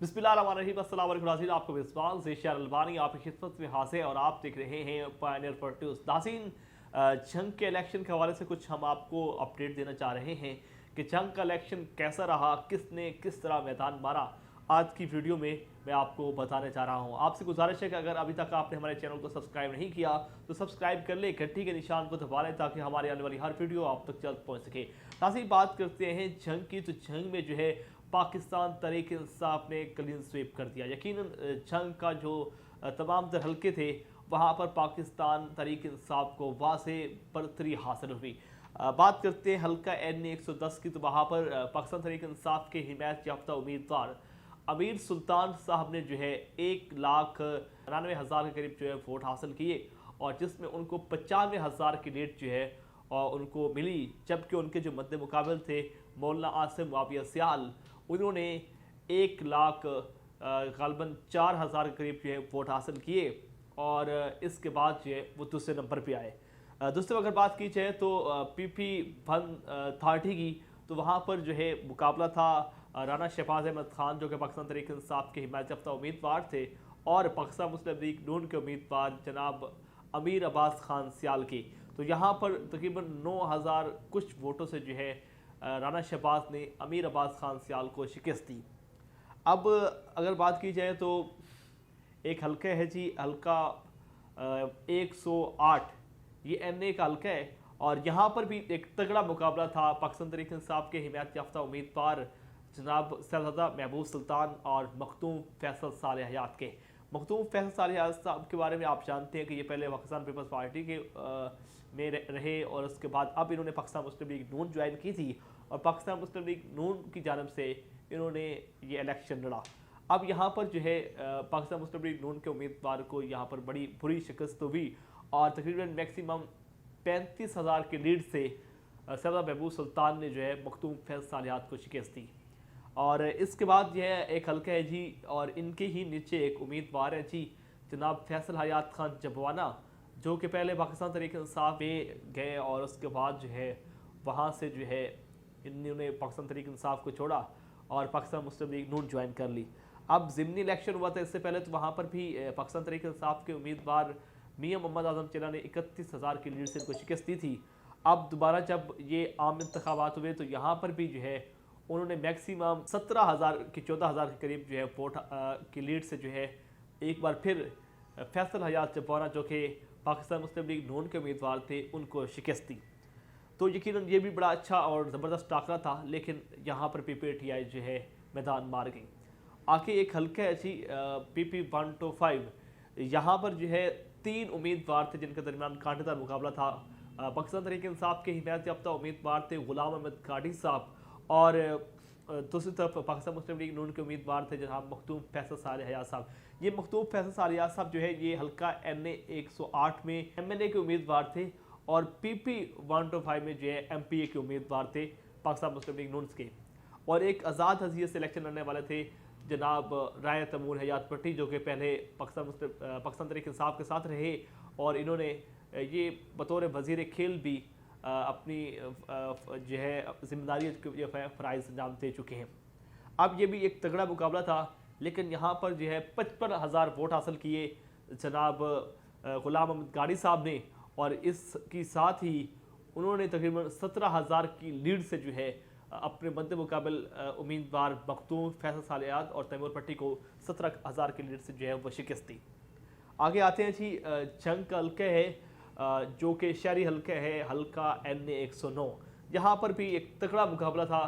बिस्मिल्लाहिर्रहमानिर्रहीम। अस्सलाम वालेकुम नाज़रीन, आपको विस्वाल से शेर अलबानी आपकी खिदमत में हाजिर है और आप देख रहे हैं पायनियर प्रोड्यूस। नाज़रीन, जंग के इलेक्शन के हवाले से कुछ हम आपको अपडेट देना चाह रहे हैं कि जंग का इलेक्शन कैसा रहा, किसने किस तरह मैदान मारा। आज की वीडियो में मैं आपको बताने जा रहा हूँ। आपसे गुजारिश है कि अगर अभी तक आपने हमारे चैनल को सब्सक्राइब नहीं किया तो सब्सक्राइब कर ले, घंटी के निशान को दबा लें ताकि हमारे आने वाली हर वीडियो आप तक जल्द पहुँच सके। नाज़रीन, बात करते हैं जंग की, तो जंग में जो है पाकिस्तान तहरीक इंसाफ ने क्लीन स्वीप कर दिया। यकीनन जंग का जो तमाम तर हल्के थे वहाँ पर पाकिस्तान तहरीक इंसाफ को वाज़े बरतरी हासिल हुई। बात करते हैं हल्का NA 110 की, तो वहाँ पर पाकिस्तान तहरीक इंसाफ के हिमायत याफ्ता उम्मीदवार अमीर सुल्तान साहब ने जो है 1,99,000 के करीब जो है वोट हासिल किए और जिसमें उनको 95,000 की लीड जो है और उनको मिली। जबकि उनके जो मद्दे मुकाबिल थे मौलाना आसिम मुआविया सियाल, उन्होंने 1,00,000 गालबन 4,000 के करीब जो है वोट हासिल किए और इसके बाद जो है वो दूसरे नंबर पे आए। दोस्तों, अगर बात की जाए तो PP 130 की, तो वहाँ पर जो है मुकाबला था राना शहबाज अहमद खान जो कि पाकिस्तान तहरीक इंसाफ के हिमायत याफ्ता उम्मीदवार थे और पाकिस्तान मुस्लिम लीग नून के उम्मीदवार जनाब अमीर अब्बास खान सियाल की। तो यहाँ पर तकरीबन 9,000 कुछ वोटों से जो है राना शहबाज ने अमीर अब्बास खान सियाल को शिकस्त दी। अब अगर बात की जाए तो एक हल्का है जी, हल्का 108, ये NA का हल्का है और यहाँ पर भी एक तगड़ा मुकाबला था पाकिस्तान तहरीक इंसाफ के हिमायत याफ्ता उम्मीदवार जनाब शहजादा महबूब सुल्तान और मखदूम फैसल साले हयात के। मखदूम फैसल साले हयात साहब के बारे में आप जानते हैं कि ये पहले पाकिस्तान पीपल्स पार्टी के में रहे और उसके बाद अब इन्होंने पाकिस्तान मुस्लिम लीग नून ज्वाइन की थी और पाकिस्तान मुस्लिम लीग नून की जानब से इन्होंने ये इलेक्शन लड़ा। अब यहाँ पर जो है पाकिस्तान मुस्लिम लीग नून के उम्मीदवार को यहाँ पर बड़ी बुरी शिकस्त हुई और तकरीबन मैक्सिमम 35,000 की लीड से शहजादा महबूब सुल्तान ने जो है मखदूम फैसल साले हयात को शिकस्त दी। और इसके बाद यह एक हल्का है जी और इनके ही नीचे एक उम्मीदवार है जी जनाब फैसल हयात खान जबवाना, जो कि पहले पाकिस्तान तहरीक इंसाफ में गए और उसके बाद जो है वहाँ से जो है इन्होंने पाकिस्तान तहरीक इंसाफ को छोड़ा और पाकिस्तान मुस्लिम लीग नून ज्वाइन कर ली। अब ज़िमनी इलेक्शन हुआ था इससे पहले, तो वहाँ पर भी पाकिस्तान तहरीक इंसाफ के उम्मीदवार मियाँ मोहम्मद आज़म चिल्ला ने 31,000 की लीड से इनको शिकस्त दी थी। अब दोबारा जब ये आम इंतखाबात हुए तो यहाँ पर भी जो है उन्होंने मैक्सिमम 17,000 की 14,000 के करीब जो है वोट की लीड से जो है एक बार फिर फैसल हयात जबवाना जो कि पाकिस्तान मुस्लिम लीग नून के उम्मीदवार थे उनको शिकस्त दी। तो यकीनन ये भी बड़ा अच्छा और ज़बरदस्त टाकरा था, लेकिन यहाँ पर PPTI जो है मैदान मार गई। आगे एक हल्का है जी PP 125, यहाँ पर जो है 3 उम्मीदवार थे जिनके दरमियान कांटेदार मुकाबला था। पाकिस्तान तहरीक इंसाफ के हिमायत याफ्ता उम्मीदवार थे गुलाम अहमद काटी साहब और दूसरी तरफ पाकिस्तान मुस्लिम लीग नून के उम्मीदवार थे जनाब मखदूम फैसल साले हयात साहब। ये मखदूम फैसल साले हयात साहब जो है ये हल्का NA 108 में MNA के उम्मीदवार थे और PP 125 में जो है MPA के उम्मीदवार थे पाकिस्तान मुस्लिम लीग नून के। और एक आज़ाद हसीयत से इलेक्शन लड़ने वाले थे जनाब राय तैमूर हयात भट्टी, जो कि पहले पाकिस्तान तहरीक इंसाफ के साथ रहे और इन्होंने ये बतौर वज़ीर खेल भी अपनी जो है जिम्मेदारी फ़राइज़ अंजाम दे चुके हैं। अब ये भी एक तगड़ा मुकाबला था, लेकिन यहाँ पर जो है 55,000 वोट हासिल किए जनाब गुलाम अहमद गाड़ी साहब ने और इसके साथ ही उन्होंने तकरीबन 17,000 की लीड से जो है अपने मद्दे मुकाबिल उम्मीदवार मखदूम फैसल साले हयात और तैमूर भट्टी को 17,000 की लीड से जो है वो शिकस्त दी। आगे आते हैं जी जंग का हल्का है जो कि शहरी हल्का है, हल्का NA 109। यहाँ पर भी एक तगड़ा मुकाबला था।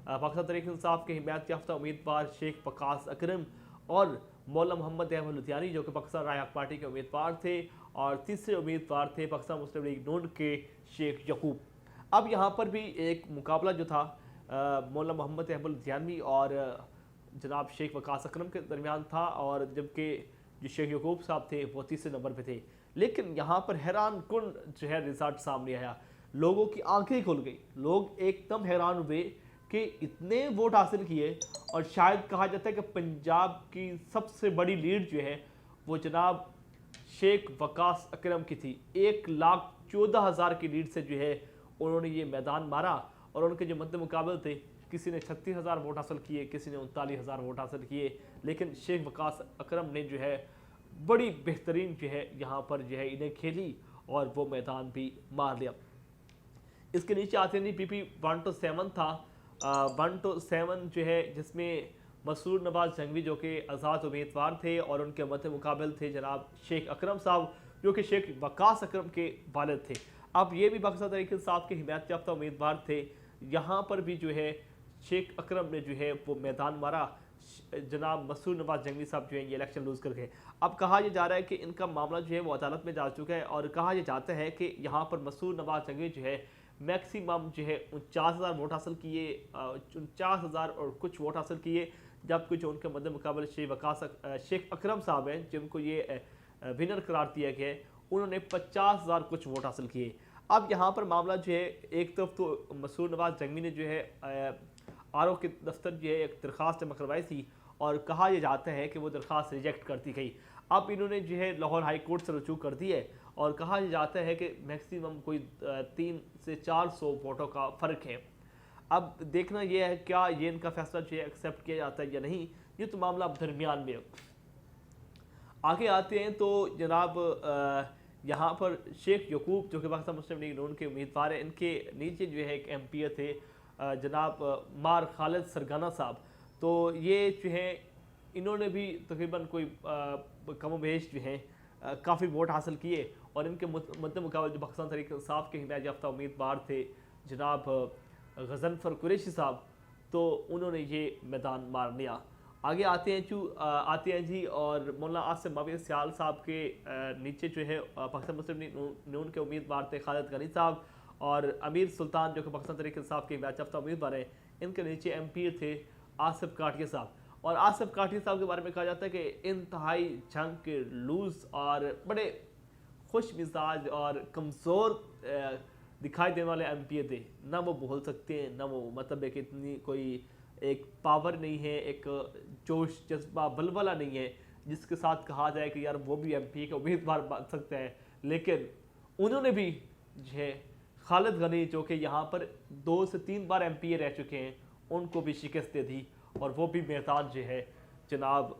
पाकिस्तान तहरीक इंसाफ के हिमायत याफ्ता उम्मीदवार शेख वकास अकरम और मौलाना मोहम्मद अहमद लुधियानी जो कि पाकिस्तान राय हक पार्टी के उम्मीदवार थे और तीसरे उम्मीदवार थे पाकिस्तान मुस्लिम लीग नून के शेख यकूब। अब यहाँ पर भी एक मुकाबला जो था मौलाना मोहम्मद अहमद लुधियानी और जनाब शेख वकास अकरम के दरमियान था और जबकि जो शेख यकूब साहब थे वो तीसरे नंबर पे थे। लेकिन यहाँ पर हैरान कुन जो है रिजल्ट सामने आया, लोगों की आंखें खुल गई, लोग एकदम हैरान हुए कि इतने वोट हासिल किए और शायद कहा जाता है कि पंजाब की सबसे बड़ी लीड जो है वो जनाब शेख वकास अकरम की थी। 1,14,000 की लीड से जो है उन्होंने ये मैदान मारा और उनके जो मद्दे मुकाबले थे किसी ने 36,000 वोट हासिल किए, किसी ने 39,000 वोट हासिल किए, लेकिन शेख वकास अकरम ने जो है बड़ी बेहतरीन जो है यहाँ पर जो है इन्हें खेली और वो मैदान भी मार लिया। इसके नीचे आते नहीं PP 1 to 7 था, 1 to 7 जो है जिसमें मसूर नवाज जंगवी जो कि आज़ाद उम्मीदवार थे और उनके मद्दे मुकाबल थे जनाब शेख अकरम साहब जो कि शेख वकास अकरम के वालिद थे। अब ये भी पाकिस्तान तहरीक इंसाफ के हिमायत याफ्ता उम्मीदवार थे। यहाँ पर भी जो है शेख अकरम ने जो है वो मैदान मारा, जनाब मसूर नवाज जंगवी साहब जो है ये इलेक्शन लूज़ कर गए। अब कहा यह जा रहा है कि इनका मामला जो है वो अदालत में जा चुका है और कहा यह जाता है कि यहाँ पर मसूर नवाज जंगवी जो है मैक्सिमम जो है 49,000 वोट हासिल किए, 49,000 और कुछ वोट हासिल किए, जबकि जो उनके मद्दे मुकाबले शेख अकरम साहब हैं जिनको ये विनर करार दिया गया है, उन्होंने 50,000 कुछ वोट हासिल किए। अब यहाँ पर मामला जो है एक तरफ तो मसूर नवाज जंगवी ने जो है RO के दफ्तर जो है एक दरख्वास्त जमा करवाई थी और कहा यह जाता है कि वो दरख्वास्त रिजेक्ट कर दी गई। अब इन्होंने जो है लाहौर हाई कोर्ट से रजू कर दी है और कहा यह जाता है कि मैक्सिमम कोई 300 से 400 वोटों का फ़र्क है। अब देखना यह है क्या ये इनका फैसला जो है एक्सेप्ट किया जाता है या नहीं, ये तो मामला अब दरमियान में। आगे आते हैं तो जनाब यहाँ पर शेख यकूब जो कि पाकिस्तान मुस्लिम लीग नून के उम्मीदवार हैं, इनके नीचे जो है एक MP थे जनाब मार खालिद सरगाना साहब, तो ये जो है इन्होंने भी तकरीबन कोई कम बेश जो है काफ़ी वोट हासिल किए और इनके मद्दे मुकाबले जो पाकिस्तान तहरीक इंसाफ के हिमायत याफ्ता उम्मीदवार थे जनाब गजनफर कुरैशी साहब, तो उन्होंने ये मैदान मार लिया। आगे आते हैं जी और मौलाना आसिम माविया सियाल साहब के नीचे जो है पाकिस्तान मुस्लिम लीग नून के उम्मीदवार थे खालिद गनी साहब और अमीर सुल्तान जो कि पाकिस्तान तहरीक इंसाफ के हिमायत याफ्ता उम्मीदवार हैं, इनके नीचे MP थे आसिफ काटिया साहब। और आसिफ काटिया साहब के बारे में कहा जाता है कि इंतहाई जंग के लूज और बड़े खुश मिजाज और कमज़ोर दिखाई देने वाले MP थे। ना वो बोल सकते हैं, ना वो मतलब है कि इतनी कोई एक पावर नहीं है, एक जोश जज्बा बलबला नहीं है जिसके साथ कहा जाए कि यार वो भी MP के उम्मीदवार बन सकते हैं। लेकिन उन्होंने भी जो है खालिद गनी जो कि यहाँ पर 2 से 3 बार MP रह चुके हैं, उनको भी शिकस्त दे दी और वो भी मैदान जो है जनाब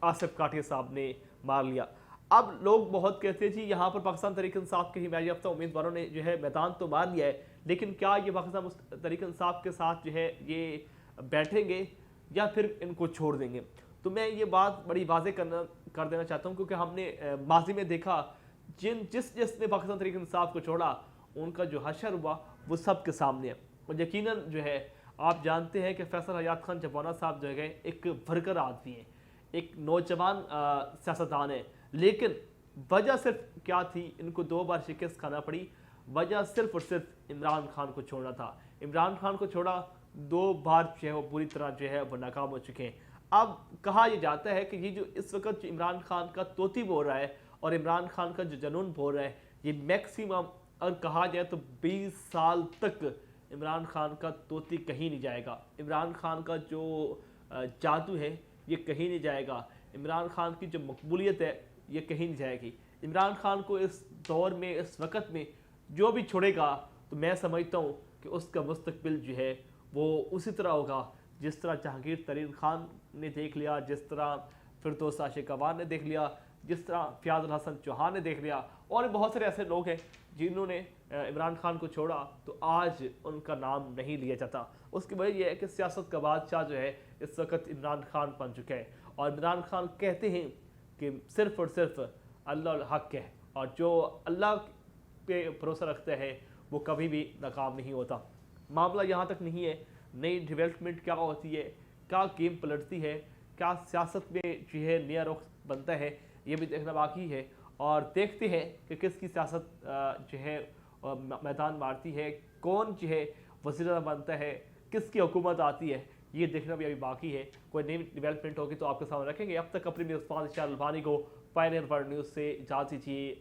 आसिफ काटिया साहब ने मार लिया। अब लोग बहुत कहते हैं जी यहाँ पर पाकिस्तान तहरीक इंसाफ के हिमायत याफ्ता उम्मीदवारों ने जो है मैदान तो मार लिया है, लेकिन क्या ये पाकिस्तान तहरीक इंसाफ के साथ जो है ये बैठेंगे या फिर इनको छोड़ देंगे? तो मैं ये बात बड़ी वाज़ेह कर देना चाहता हूँ क्योंकि हमने माजी में देखा जिसने पाकिस्तान तहरीक इंसाफ को छोड़ा उनका जो हशर हुआ वो सब के सामने है। और यकीनन जो है आप जानते हैं कि फैसल हयात खान जवाना साहब जो है एक वर्कर आदमी है, एक नौजवान सियासतदान है, लेकिन वजह सिर्फ क्या थी, इनको 2 बार शिकस्त खाना पड़ी। वजह सिर्फ और सिर्फ इमरान खान को छोड़ना था। इमरान खान को छोड़ा, 2 बार जो है वो पूरी तरह जो है वो नाकाम हो चुके हैं। अब कहा यह जाता है कि ये जो इस वक्त इमरान खान का तोती बोल रहा है और इमरान खान का जो जनून बोल रहा है, ये मैक्सिमम अगर कहा जाए तो 20 साल तक इमरान खान का तोती कहीं नहीं जाएगा। इमरान खान का जो जादू है ये कहीं नहीं जाएगा। इमरान खान की जो मकबूलियत है ये कहीं नहीं जाएगी। इमरान खान को इस दौर में, इस वक्त में जो भी छोड़ेगा तो मैं समझता हूँ कि उसका मुस्तकबिल जो है वो उसी तरह होगा जिस तरह जहांगीर तरीन खान ने देख लिया, जिस तरह फिरदौस आशिक अवान ने देख लिया, जिस तरह फ़याज़ुल हसन चौहान ने देख लिया, और बहुत सारे ऐसे लोग हैं जिन्होंने इमरान खान को छोड़ा तो आज उनका नाम नहीं लिया जाता। उसकी वजह यह है कि सियासत का बादशाह जो है इस वक्त इमरान खान बन चुका है और इमरान खान कहते हैं कि सिर्फ़ और सिर्फ अल्लाह हक है और जो अल्लाह पे भरोसा रखता है वो कभी भी नाकाम नहीं होता। मामला यहाँ तक नहीं है, नई डेवलपमेंट क्या होती है, क्या गेम पलटती है, क्या सियासत में जो है नया रुख बनता है, ये भी देखना बाकी है। और देखते हैं कि किसकी सियासत जो है मैदान मारती है, कौन जो है वज़ीर बनता है, किसकी हुकूमत आती है, ये देखना भी अभी बाकी है। कोई नई डेवलपमेंट होगी तो आपके सामने रखेंगे। अब तक अपनी मेज़बान इरशाद अलबानी को पायनियर वर्ल्ड न्यूज़ से इजाज़त दीजिए।